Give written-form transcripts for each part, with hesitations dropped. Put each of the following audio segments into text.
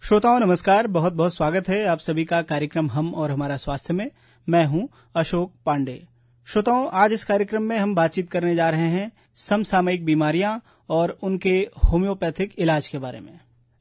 श्रोताओं नमस्कार, बहुत बहुत स्वागत है आप सभी का कार्यक्रम हम और हमारा स्वास्थ्य में। मैं हूं अशोक पांडे। श्रोताओं, आज इस कार्यक्रम में हम बातचीत करने जा रहे हैं समसामयिक बीमारियां और उनके होम्योपैथिक इलाज के बारे में।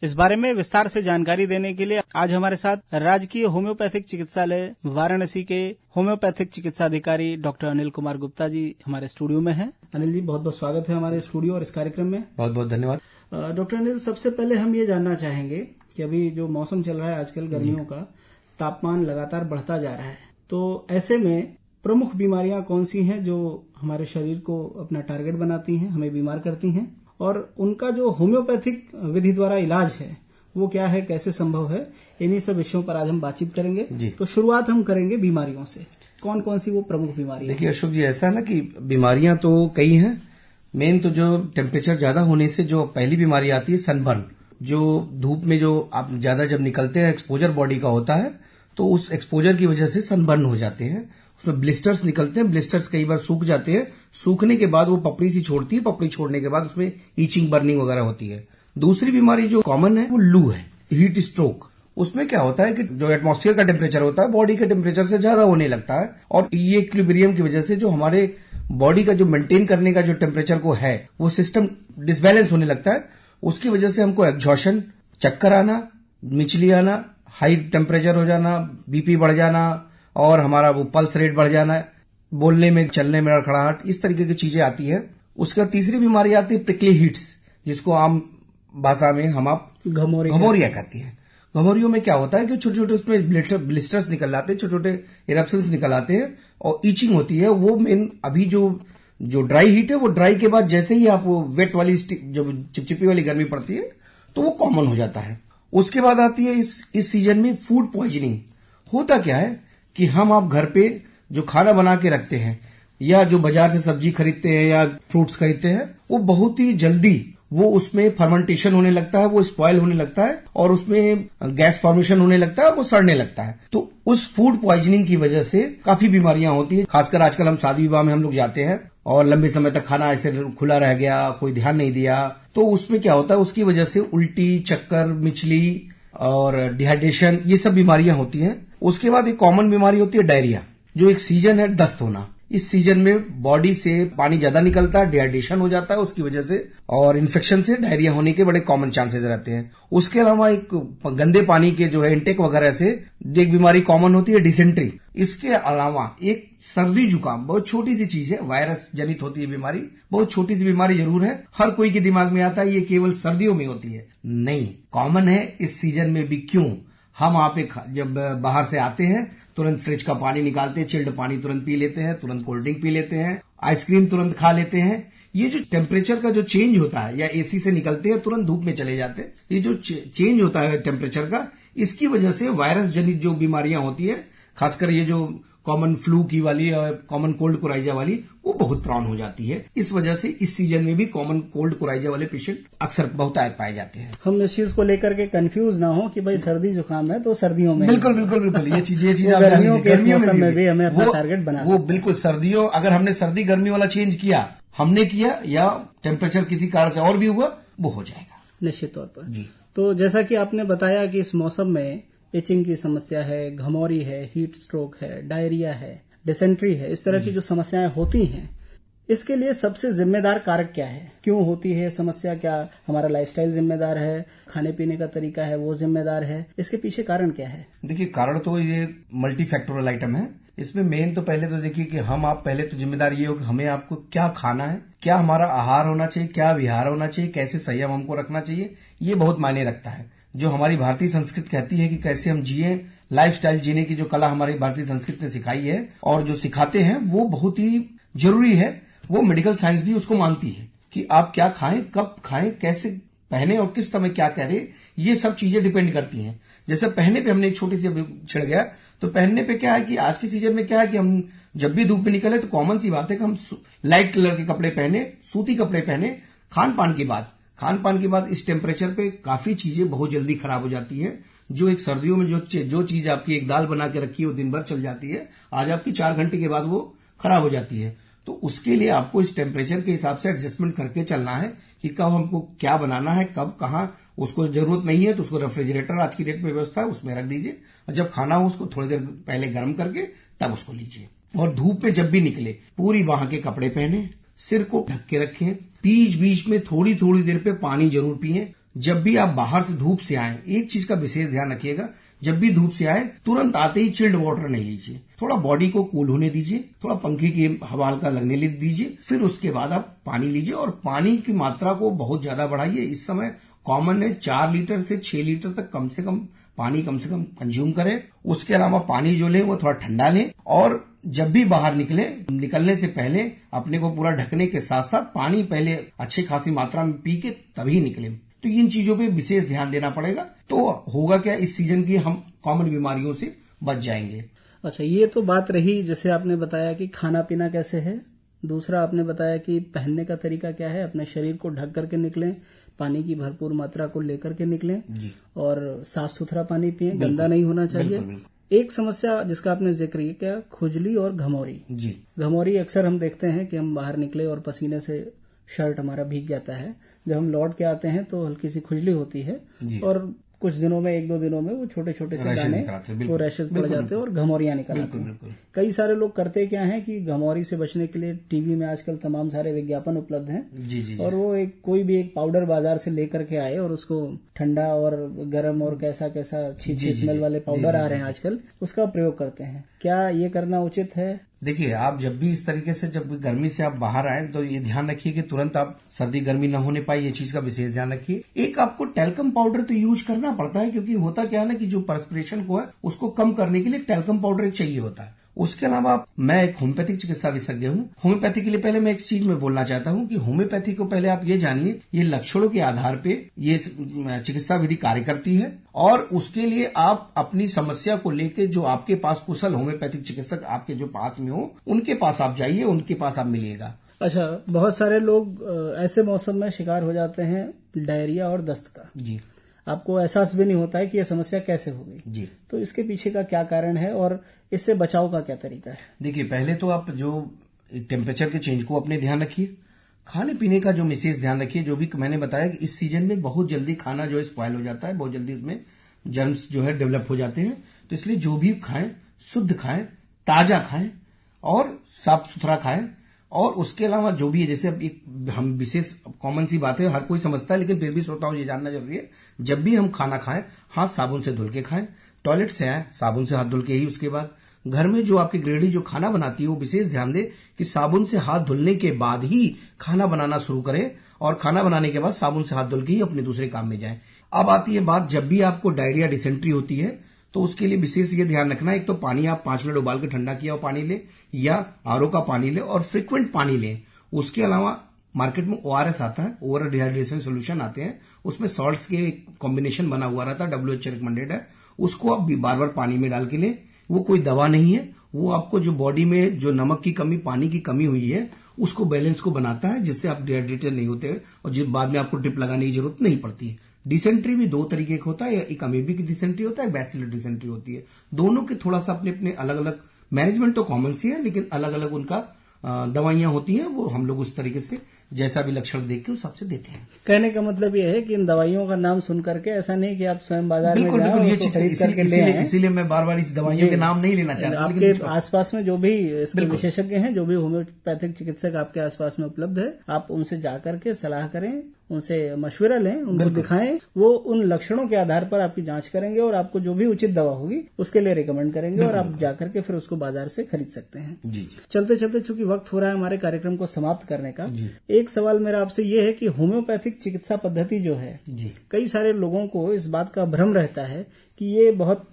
इस बारे में विस्तार से जानकारी देने के लिए आज हमारे साथ राजकीय होम्योपैथिक चिकित्सालय वाराणसी के होम्योपैथिक चिकित्सा अधिकारी डॉक्टर अनिल कुमार गुप्ता जी हमारे स्टूडियो में हैं। अनिल जी, बहुत बहुत स्वागत है हमारे स्टूडियो और इस कार्यक्रम में। बहुत बहुत धन्यवाद। डॉक्टर अनिल, सबसे पहले हम ये जानना चाहेंगे कि अभी जो मौसम चल रहा है आजकल गर्मियों का, तापमान लगातार बढ़ता जा रहा है, तो ऐसे में प्रमुख बीमारियां कौन सी हैं जो हमारे शरीर को अपना टारगेट बनाती हैं, हमें बीमार करती हैं, और उनका जो होम्योपैथिक विधि द्वारा इलाज है वो क्या है, कैसे संभव है, इन्हीं सब विषयों पर आज हम बातचीत करेंगे जी। तो शुरुआत हम करेंगे बीमारियों से। कौन कौन सी वो प्रमुख बीमारियां? देखिए अशोक जी, ऐसा ना कि बीमारियां तो कई हैं। मेन तो जो टेम्परेचर ज्यादा होने से जो पहली बीमारी आती है सनबर्न, जो धूप में जो आप ज्यादा जब निकलते हैं, एक्सपोजर बॉडी का होता है, तो उस एक्सपोजर की वजह से सनबर्न हो जाते हैं। उसमें ब्लिस्टर्स निकलते हैं, ब्लिस्टर्स कई बार सूख जाते हैं, सूखने के बाद वो पपड़ी सी छोड़ती है, पपड़ी छोड़ने के बाद उसमें ईचिंग बर्निंग वगैरह होती है। दूसरी बीमारी जो कॉमन है वो लू है, हीट स्ट्रोक। उसमें क्या होता है कि जो एटमॉस्फेयर का टेम्परेचर होता है बॉडी के टेम्परेचर से ज्यादा होने लगता है, और ये इक्विलिब्रियम की वजह से जो हमारे बॉडी का जो मेंटेन करने का जो टेम्परेचर को है वो सिस्टम डिसबैलेंस होने लगता है। उसकी वजह से हमको एग्जॉशन, चक्कर आना, मिचली आना, हाई टेम्परेचर हो जाना, बीपी बढ़ जाना, और हमारा वो पल्स रेट बढ़ जाना, बोलने में चलने में लड़खड़ाहट, इस तरीके की चीजें आती है। उसके बाद तीसरी बीमारी आती है प्रिकली हीट्स, जिसको आम भाषा में हम आप घमौरिया कहती है। घमौरियों में क्या होता है कि छोटे छोटे उसमें ब्लिस्टर्स निकल आते हैं, छोटे छोटे इरप्शंस निकल आते हैं और ईचिंग होती है। वो मेन अभी जो ड्राई हीट है, वो ड्राई के बाद जैसे ही आप वो वेट वाली जो चिपचिपी वाली गर्मी पड़ती है तो वो कॉमन हो जाता है। उसके बाद आती है इस सीजन में फूड पॉइजनिंग। होता क्या है कि हम आप घर पे जो खाना बना के रखते हैं या जो बाजार से सब्जी खरीदते हैं या फ्रूट्स खरीदते हैं, वो बहुत ही जल्दी वो उसमें फर्मेंटेशन होने लगता है, वो स्पॉइल होने लगता है और उसमें गैस फॉर्मेशन होने लगता है, वो सड़ने लगता है। तो उस फूड पॉइजनिंग की वजह से काफी बीमारियां होती है। खासकर आजकल हम शादी विवाह में हम लोग जाते हैं और लंबे समय तक खाना ऐसे खुला रह गया, कोई ध्यान नहीं दिया, तो उसमें क्या होता है, उसकी वजह से उल्टी, चक्कर, मिचली और डिहाइड्रेशन, ये सब बीमारियां होती हैं। उसके बाद एक कॉमन बीमारी होती है डायरिया, जो एक सीजन है दस्त होना। इस सीजन में बॉडी से पानी ज्यादा निकलता है, डिहाइड्रेशन हो जाता है उसकी वजह से, और इन्फेक्शन से डायरिया होने के बड़े कॉमन चांसेस रहते हैं। उसके अलावा एक गंदे पानी के जो है इंटेक वगैरह से एक बीमारी कॉमन होती है डिसेंट्री। इसके अलावा एक सर्दी जुकाम, बहुत छोटी सी चीज है, वायरस जनित होती है बीमारी, बहुत छोटी सी बीमारी जरूर है। हर कोई के दिमाग में आता है ये केवल सर्दियों में होती है, नहीं, कॉमन है इस सीजन में भी। क्यों? हम आप जब बाहर से आते हैं तुरंत फ्रिज का पानी निकालते हैं, चिल्ड पानी तुरंत पी लेते हैं, तुरंत कोल्ड ड्रिंक पी लेते हैं, आइसक्रीम तुरंत खा लेते हैं। ये जो टेम्परेचर का जो चेंज होता है, या एसी से निकलते हैं तुरंत धूप में चले जाते हैं, ये जो चेंज होता है टेम्परेचर का, इसकी वजह से वायरस जनित जो बीमारियां होती है, खासकर ये जो कॉमन फ्लू की वाली और कॉमन कोल्ड कोराइजा वाली, वो बहुत प्रॉन हो जाती है। इस वजह से इस सीजन में भी कॉमन कोल्ड कोराइजा वाले पेशेंट अक्सर बहुतायत पाए जाते हैं। हम इस चीज को लेकर के कंफ्यूज ना हो कि भाई सर्दी जुकाम है तो सर्दियों में, बिल्कुल बिल्कुल बिल्कुल, ये चीज गर्मियों के मौसम में भी हमें अपना टारगेट बना वो बिल्कुल सर्दियों, अगर हमने सर्दी गर्मी वाला चेंज किया, हमने किया, या टेम्परेचर किसी कारण से और भी हुआ, वो हो जाएगा निश्चित तौर पर जी। तो जैसा कि आपने बताया कि इस मौसम में इचिंग की समस्या है, घमौरी है, हीट स्ट्रोक है, डायरिया है, डिसेंट्री है, इस तरह की जो समस्याएं होती हैं, इसके लिए सबसे जिम्मेदार कारक क्या है? क्यों होती है समस्या? क्या हमारा लाइफस्टाइल जिम्मेदार है, खाने पीने का तरीका है वो जिम्मेदार है? इसके पीछे कारण क्या है? देखिए, कारण तो ये मल्टी फैक्टोरल आइटम है। इसमें मेन तो पहले तो देखिए कि हम आप पहले तो जिम्मेदार ये हो कि हमें आपको क्या खाना है, क्या हमारा आहार होना चाहिए, क्या विहार होना चाहिए, कैसे संयम हमको रखना चाहिए, ये बहुत मायने रखता है। जो हमारी भारतीय संस्कृति कहती है कि कैसे हम जिए, लाइफस्टाइल जीने की जो कला हमारी भारतीय संस्कृति ने सिखाई है और जो सिखाते हैं वो बहुत ही जरूरी है। वो मेडिकल साइंस भी उसको मानती है कि आप क्या खाएं, कब खाएं, कैसे पहने और किस समय क्या करें, ये सब चीजें डिपेंड करती हैं। जैसे पहनने पे हमने एक छोटी सी छिड़ गया, तो पहनने पे क्या है कि आज के सीजन में क्या है कि हम जब भी धूप में निकले तो कॉमन सी बात है कि हम लाइट कलर के कपड़े पहने, सूती कपड़े पहने। खान पान की बात इस टेम्परेचर पे काफी चीजें बहुत जल्दी खराब हो जाती हैं। जो एक सर्दियों में जो चीज आपकी एक दाल बना के रखी है वो दिन भर चल जाती है, आज आपकी 4 घंटे के बाद वो खराब हो जाती है। तो उसके लिए आपको इस टेम्परेचर के हिसाब से एडजस्टमेंट करके चलना है कि कब हमको क्या बनाना है, कब कहाँ। उसको जरूरत नहीं है तो उसको रेफ्रिजरेटर आज की डेट में व्यवस्था है, उसमें रख दीजिए, और जब खाना हो उसको थोड़ी देर पहले गर्म करके तब उसको लीजिए। और धूप में जब भी निकले पूरी बाह के कपड़े पहने, सिर को ढक के रखें, बीच बीच में थोड़ी थोड़ी देर पे पानी जरूर पिएं। जब भी आप बाहर से धूप से आए, एक चीज का विशेष ध्यान रखिएगा, जब भी धूप से आए तुरंत आते ही चिल्ड वाटर नहीं लीजिए, थोड़ा बॉडी को कूल होने दीजिए, थोड़ा पंखे की हवा हल्का लगने दीजिए, फिर उसके बाद आप पानी लीजिए। और पानी की मात्रा को बहुत ज्यादा बढ़ाइए। इस समय कॉमन है 4 लीटर से 6 लीटर तक कम से कम पानी कंज्यूम करें। उसके अलावा पानी जो लें वो थोड़ा ठंडा लें, और जब भी बाहर निकलने से पहले अपने को पूरा ढकने के साथ साथ पानी पहले अच्छी खासी मात्रा में पी के तभी निकले। तो इन चीजों पे विशेष ध्यान देना पड़ेगा। तो होगा क्या, इस सीजन की हम कॉमन बीमारियों से बच जाएंगे। अच्छा, ये तो बात रही जैसे आपने बताया कि खाना पीना कैसे है। दूसरा आपने बताया कि पहनने का तरीका क्या है, अपने शरीर को ढक करके निकलें, पानी की भरपूर मात्रा को लेकर के निकलें जी। और साफ सुथरा पानी पिए, गंदा नहीं होना चाहिए। एक समस्या जिसका आपने जिक्र किया, खुजली और घमौरी जी। घमौरी अक्सर हम देखते हैं कि हम बाहर निकले और पसीने से शर्ट हमारा भीग जाता है, जब हम लौट के आते हैं तो हल्की सी खुजली होती है और कुछ दिनों में, 1-2 दिनों में वो छोटे छोटे से दाने, वो रैशेस पड़ जाते हैं और घमौरियां निकल आती हैं। कई सारे लोग करते क्या हैं कि घमौरी से बचने के लिए टीवी में आजकल तमाम सारे विज्ञापन उपलब्ध हैं जी। और वो कोई भी एक पाउडर बाजार से लेकर के आए और उसको ठंडा और गर्म और कैसा अच्छी स्मेल वाले पाउडर आ रहे हैं आजकल, उसका प्रयोग करते हैं। क्या ये करना उचित है? देखिए, आप जब भी इस तरीके से, जब भी गर्मी से आप बाहर आए तो ये ध्यान रखिए कि तुरंत आप सर्दी गर्मी न होने पाए, ये चीज का विशेष ध्यान रखिए। एक आपको टैल्कम पाउडर तो यूज करना पड़ता है, क्योंकि होता क्या है ना कि जो पर्सपिरेशन को है उसको कम करने के लिए टैल्कम पाउडर एक चाहिए होता है। उसके अलावा मैं एक होम्योपैथिक चिकित्सा विशेषज्ञ हूँ। होम्योपैथी के लिए पहले मैं एक चीज में बोलना चाहता हूँ कि होम्योपैथी को पहले आप ये जानिए, ये लक्षणों के आधार पे ये चिकित्सा विधि कार्य करती है, और उसके लिए आप अपनी समस्या को लेकर जो आपके पास कुशल होम्योपैथिक चिकित्सक आपके जो पास में हो, उनके पास आप जाइए, उनके पास आप मिलिएगा। अच्छा, बहुत सारे लोग ऐसे मौसम में शिकार हो जाते हैं डायरिया और दस्त का जी। आपको एहसास भी नहीं होता है कि यह समस्या कैसे हो गई जी। तो इसके पीछे का क्या कारण है और इससे बचाव का क्या तरीका है? देखिए, पहले तो आप जो टेम्परेचर के चेंज को अपने ध्यान रखिए, खाने पीने का जो विशेष ध्यान रखिए। जो भी मैंने बताया कि इस सीजन में बहुत जल्दी खाना जो है स्पॉइल हो जाता है, बहुत जल्दी उसमें जर्म्स जो है डेवलप हो जाते हैं। तो इसलिए जो भी खाएं शुद्ध खाएं, ताजा खाएं और साफ सुथरा खाएं। और उसके अलावा जो भी है, जैसे अब एक हम विशेष कॉमन सी बात है, हर कोई समझता है, लेकिन फिर भी श्रोताओं ये जानना जरूरी है, जब भी हम खाना खाएं हाथ साबुन से धुल के खाएं, टॉयलेट से आए साबुन से हाथ धुल के ही, उसके बाद घर में जो आपकी गृहिणी जो खाना बनाती है वो विशेष ध्यान दे कि साबुन से हाथ धुलने के बाद ही खाना बनाना शुरू करें, और खाना बनाने के बाद साबुन से हाथ धुल के ही अपने दूसरे काम में जाएं। अब आती है बात, जब भी आपको डायरिया डिसेंट्री होती है तो उसके लिए विशेष ये ध्यान रखना, एक तो पानी आप 5 मिनट उबाल के ठंडा किया हुआ पानी लें, या आरओ का पानी लें, और फ्रीक्वेंट पानी लें। उसके अलावा मार्केट में ORS आता है, ओवर डिहाइड्रेशन सोल्यूशन आते हैं, उसमें सॉल्ट्स के कॉम्बिनेशन बना हुआ रहता है, WHO रिकमेंडेड है, उसको आप बार बार पानी में डाल के लें। वो कोई दवा नहीं है, वो आपको जो बॉडी में जो नमक की कमी, पानी की कमी हुई है, उसको बैलेंस को बनाता है, जिससे आप डिहाइड्रेटेड नहीं होते और जिस बाद में आपको ड्रिप लगाने की जरूरत नहीं पड़ती है। डिसेंट्री भी 2 तरीके का होता है, एक अमीबिक डिसेंट्री होता है, बैसिलर डिसेंट्री होती है। दोनों के थोड़ा सा अपने अपने अलग अलग मैनेजमेंट तो कॉमन सी है, लेकिन अलग अलग उनका दवाइयां होती हैं, वो हम लोग उस तरीके से जैसा भी लक्षण देख के उस सबसे देते हैं। कहने का मतलब ये है कि इन दवाइयों का नाम सुन करके ऐसा नहीं कि आप स्वयं बाजार में बिल्कुल ये चीज, इसीलिए मैं बार बार इस दवाइयों के नाम नहीं लेना चाहता। आपके आसपास में जो भी इसके विशेषज्ञ हैं, जो भी होम्योपैथिक चिकित्सक आपके आसपास में उपलब्ध है, आप उनसे जाकर के सलाह करें, उनसे मशवरा लें, उनको दिखाएं। वो उन लक्षणों के आधार पर आपकी जांच करेंगे और आपको जो भी उचित दवा होगी उसके लिए रिकमेंड करेंगे, और आप जाकर के फिर उसको बाजार से खरीद सकते हैं जी। चलते चलते चूंकि वक्त हो रहा है हमारे कार्यक्रम को समाप्त करने का, एक सवाल मेरा आपसे ये है कि होम्योपैथिक चिकित्सा पद्धति जो है जी, कई सारे लोगों को इस बात का भ्रम रहता है कि ये बहुत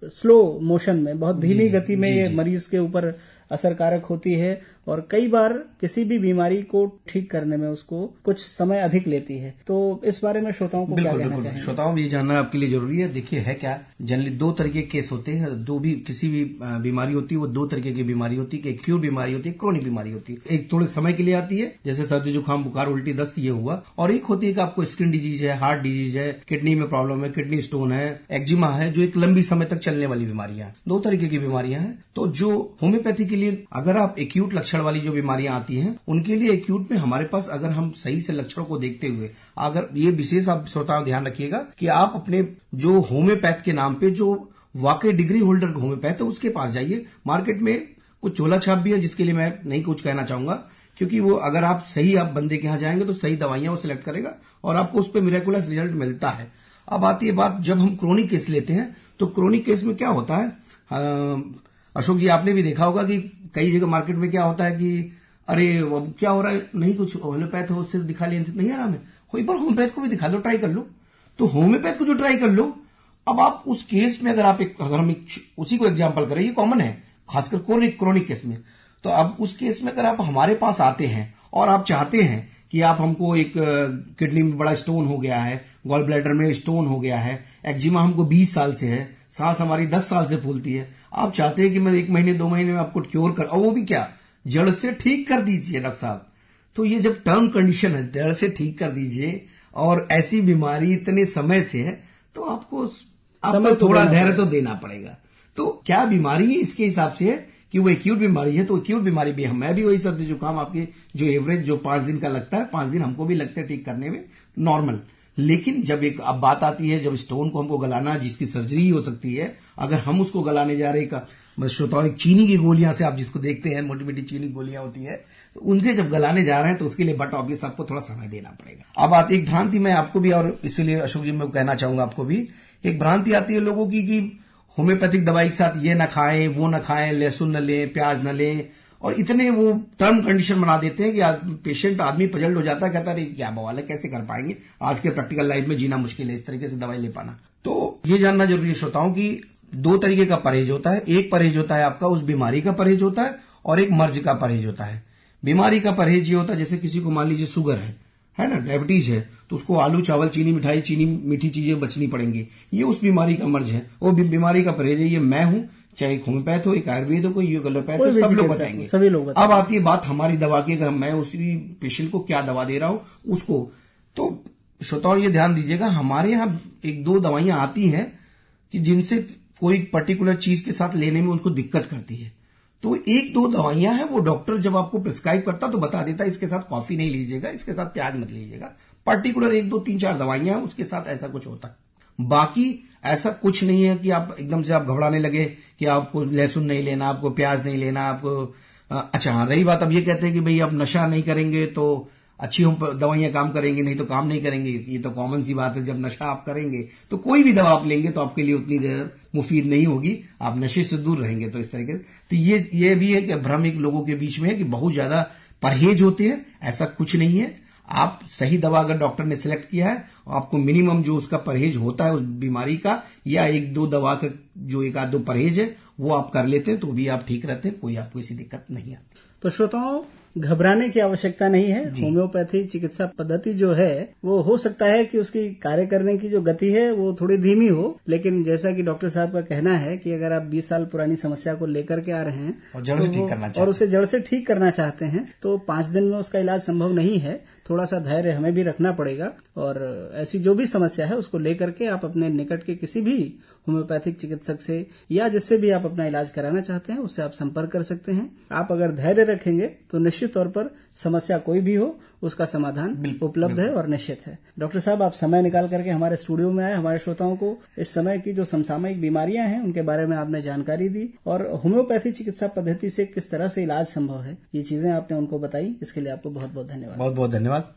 स्लो मोशन में, बहुत धीमी गति में ये मरीज के ऊपर असरकारक होती है, और कई बार किसी भी बीमारी को ठीक करने में उसको कुछ समय अधिक लेती है। तो इस बारे में श्रोताओं को क्या कहना चाहिए? श्रोताओं, ये जानना आपके लिए जरूरी है। देखिए, है क्या, जनरली 2 तरीके के केस होते हैं। जो भी किसी भी बीमारी होती है वो 2 तरीके की बीमारी होती है, एक्यूट बीमारी होती है, क्रोनिक बीमारी होती है। एक थोड़े समय के लिए आती है, जैसे सर्दी जुकाम बुखार उल्टी दस्त ये हुआ, और एक होती है कि आपको स्किन डिजीज है, हार्ट डिजीज है, किडनी में प्रॉब्लम है, किडनी स्टोन है, एक्जिमा है, जो एक लंबी समय तक चलने वाली बीमारियां हैं। 2 तरीके की बीमारियां हैं। तो जो होम्योपैथी के लिए अगर आप एक्यूट लक्षण लक्षण वाली जो बीमारियां आती हैं उनके लिए एक्यूट में हमारे पास, अगर हम सही से लक्षण को देखते हुए, अगर ये विशेष आप श्रोताओं ध्यान रखिएगा कि आप अपने जो होम्योपैथ के नाम पे जो वाकई डिग्री होल्डर होम्योपैथ है उसके पास जाइए। मार्केट में कुछ चोला छाप भी है जिसके लिए मैं नहीं कुछ कहना चाहूंगा, क्योंकि वो अगर आप सही आप बंदे के यहां जाएंगे तो सही दवाइयां वो सिलेक्ट करेगा और आपको उस पर मिरेकुलस रिजल्ट मिलता है। अब आती है बात, जब हम क्रोनिक केस लेते हैं तो क्रोनिक केस में क्या होता है, अशोक जी आपने भी देखा होगा कि कई जगह मार्केट में क्या होता है कि अरे अब क्या हो रहा है, नहीं कुछ होम्योपैथ हो उससे दिखा लिया, नहीं आराम है, कोई बार होम्योपैथ को भी दिखा लो, ट्राई कर लो। तो होम्योपैथ को जो ट्राई कर लो, अब आप उस केस में अगर हम उसी को एग्जांपल करें, ये कॉमन है खासकर क्रोनिक केस में, तो अब उस केस में अगर आप हमारे पास आते हैं और आप चाहते हैं कि आप हमको एक किडनी में बड़ा स्टोन हो गया है, गॉल ब्लैडर में स्टोन हो गया है, एक्जिमा हमको 20 साल से है, सांस हमारी 10 साल से फूलती है, आप चाहते हैं कि मैं 1 महीने 2 महीने में आपको क्योर कर, और वो भी क्या जड़ से ठीक कर दीजिए डॉक्टर साहब। तो ये जब टर्म कंडीशन है, जड़ से ठीक कर दीजिए, और ऐसी बीमारी इतने समय से है, तो आपको थोड़ा धैर्य तो देना पड़ेगा। तो क्या बीमारी है इसके हिसाब से है कि वो एक्यूट बीमारी है, तो एक्यूट बीमारी भी मैं भी वही सर्दी जुकाम आपके जो एवरेज जो 5 दिन का लगता है, 5 दिन हमको भी लगते हैं ठीक करने में नॉर्मल। लेकिन जब एक अब बात आती है, जब स्टोन को हमको गलाना, जिसकी सर्जरी हो सकती है, अगर हम उसको गलाने जा रहे हैं, श्रोताओं चीनी की गोलियां से आप जिसको देखते हैं, मोटी मोटी चीनी गोलियां होती है, तो उनसे जब गलाने जा रहे हैं तो उसके लिए बट ऑब्वियस आपको थोड़ा समय देना पड़ेगा। अब आती एक भ्रांति, मैं आपको भी, और इसीलिए अशोक जी मैं कहना चाहूंगा आपको भी, एक भ्रांति आती है लोगों की कि होम्योपैथिक दवाई के साथ ये ना खाएं, वो ना खाएं, लहसुन न लें, प्याज न लें, और इतने वो टर्म कंडीशन बना देते हैं कि पेशेंट आदमी पजल्ड हो जाता है, कहता है क्या बवाल है, कैसे कर पाएंगे, आज के प्रैक्टिकल लाइफ में जीना मुश्किल है इस तरीके से दवाई ले पाना। तो ये जानना जरूरी है श्रोताओं की 2 तरीके का परहेज होता है। एक परहेज होता है आपका उस बीमारी का परहेज होता है, और एक मर्ज का परहेज होता है। बीमारी का परहेज ये होता है, जैसे किसी को मान लीजिए शुगर है ना, डायबिटीज है, तो उसको आलू चावल चीनी मिठाई, चीनी मीठी चीजें बचनी पड़ेंगी, ये उस बीमारी का मर्ज है। वो बीमारी का परहेज है, ये मैं हूं, चाहे एक होम्योपैथ हो, एक आयुर्वेद हो, कोई योग एलोपैथ हो, सब लोग बताएंगे, सभी लोग बताएंगे। अब आती है बात हमारी दवा की, अगर मैं उसी पेशेंट को क्या दवा दे रहा हूं उसको, तो श्रोताओं ये ध्यान दीजिएगा, हमारे यहाँ 1-2 दवाइयां आती हैं कि जिनसे कोई पर्टिकुलर चीज के साथ लेने में उनको दिक्कत करती है, तो 1-2 दवाइयां हैं, वो डॉक्टर जब आपको प्रिस्क्राइब करता तो बता देता इसके साथ कॉफी नहीं लीजिएगा, इसके साथ प्याज मत लीजिएगा, पर्टिकुलर 1-2-3-4 दवाइयां हैं, उसके साथ ऐसा कुछ होता है। बाकी ऐसा कुछ नहीं है कि आप एकदम से आप घबराने लगे कि आपको लहसुन नहीं लेना, आपको प्याज नहीं लेना, आपको अच्छा हाँ, रही बात, अब ये कहते हैं कि भाई आप नशा नहीं करेंगे तो अच्छी दवाइयां काम करेंगी, नहीं तो काम नहीं करेंगे। ये तो कॉमन सी बात है, जब नशा आप करेंगे तो कोई भी दवा आप लेंगे तो आपके लिए उतनी देर मुफीद नहीं होगी, आप नशे से दूर रहेंगे। तो इस तरीके तो ये भी है कि भ्रम एक लोगों के बीच में है कि बहुत ज्यादा परहेज होते हैं, ऐसा कुछ नहीं है। आप सही दवा अगर डॉक्टर ने सिलेक्ट किया है, आपको मिनिमम जो उसका परहेज होता है उस बीमारी का, या 1-2 दवा का जो 1-2 परहेज है वो आप कर लेते हैं तो भी आप ठीक रहते हैं, कोई आपको ऐसी दिक्कत नहीं आती। तो श्रोताओं घबराने की आवश्यकता नहीं है। होम्योपैथी चिकित्सा पद्धति जो है वो हो सकता है कि उसकी कार्य करने की जो गति है वो थोड़ी धीमी हो, लेकिन जैसा कि डॉक्टर साहब का कहना है कि अगर आप 20 साल पुरानी समस्या को लेकर के आ रहे हैं और जड़ से ठीक करना चाहते हैं, और उसे जड़ से ठीक करना चाहते हैं, तो 5 दिन में उसका इलाज संभव नहीं है। थोड़ा सा धैर्य हमें भी रखना पड़ेगा, और ऐसी जो भी समस्या है उसको लेकर के आप अपने निकट के किसी भी होम्योपैथिक चिकित्सक से या जिससे भी आप अपना इलाज कराना चाहते हैं उससे आप संपर्क कर सकते हैं। आप अगर धैर्य रखेंगे तो निश्चित तौर पर समस्या कोई भी हो उसका समाधान उपलब्ध है और निश्चित है। डॉक्टर साहब आप समय निकाल करके हमारे स्टूडियो में आए, हमारे श्रोताओं को इस समय की जो समसामयिक बीमारियां हैं उनके बारे में आपने जानकारी दी, और होम्योपैथी चिकित्सा पद्धति से किस तरह से इलाज संभव है ये चीजें आपने उनको बताई। इसके लिए आपको बहुत बहुत धन्यवाद। बहुत बहुत धन्यवाद।